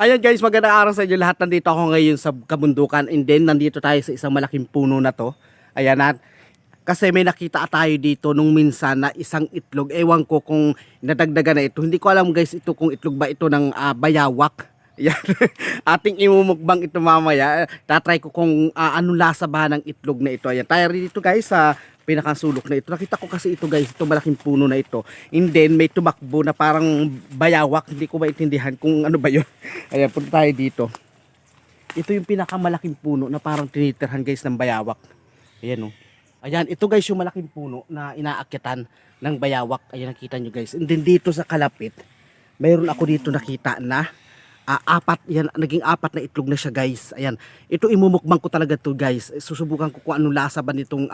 Ayan guys, magandang araw sa inyo lahat. Nandito ako ngayon sa kabundukan and then nandito tayo sa isang malaking puno na to. Ayan na. Kasi may nakita tayo dito nung minsan na isang itlog. Ewan ko kung nadagdagan na ito. Hindi ko alam guys ito kung itlog ba ito ng bayawak. Ayan. Ating imumukbang ito mamaya. Tatry ko kung anong lasa ba ng itlog na ito. Ayan. Tayo dito guys sa pinakasulok na ito. Nakita ko kasi ito guys, itong malaking puno na ito. And then may tumakbo na parang bayawak. Hindi ko maintindihan kung ano ba yun. Ayan, punta tayo dito. Ito yung pinakamalaking puno na parang tinitirhan guys ng bayawak. Ayan o. Ayan, ito guys yung malaking puno na inaakyatan ng bayawak. Ayan, nakita nyo guys. And then dito sa kalapit, mayroon ako dito nakita na apat, yan, naging apat na itlog na siya guys. Ayan, ito imumukbang ko talaga to guys. Susubukan ko kung anong lasa ba nitong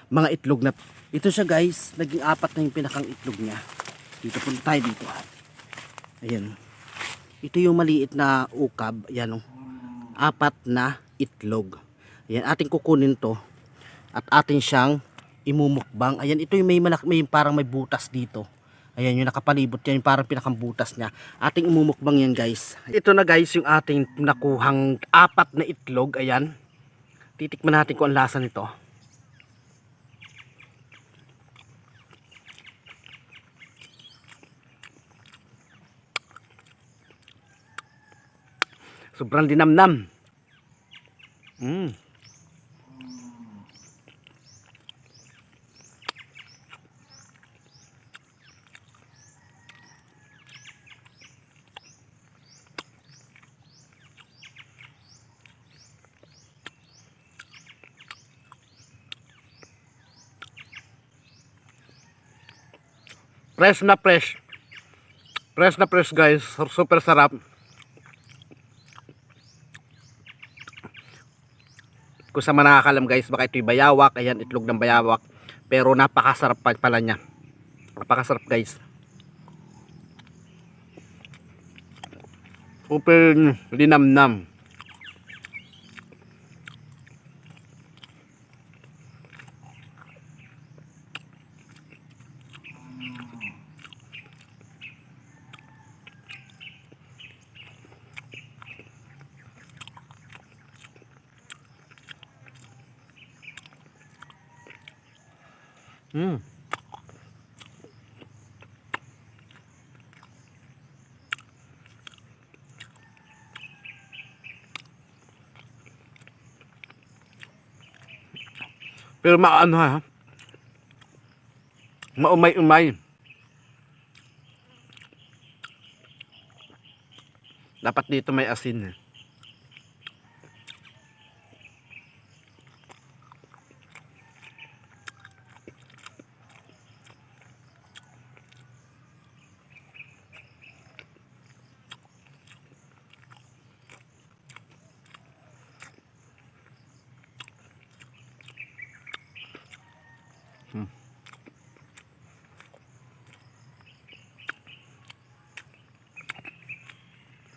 mga itlog na. Ito siya guys, naging apat na yung pinakang itlog niya. Dito, punta tayo dito. Ayan. Ito yung maliit na ukab. Ayan o. Apat na itlog. Ayan, ating kukunin to. At atin siyang imumukbang. Ayan, ito yung may parang may butas dito. Ayan, yung nakapalibot yan, yung parang pinakang butas niya. Ating imumukbang yan guys. Ito na guys yung ating nakuhang apat na itlog. Ayan. Titikman natin kung ang lasa nito. Sobrang dinamnam. Fresh na fresh. Fresh na fresh guys. Super sarap. Kung sa mga nakakalam guys, baka ito'y bayawak. Ayan, itlog ng bayawak. Pero napakasarap pala niya. Napakasarap guys. Super linamnam. Pero maano ha? Maumay-umay. Dapat dito may asin.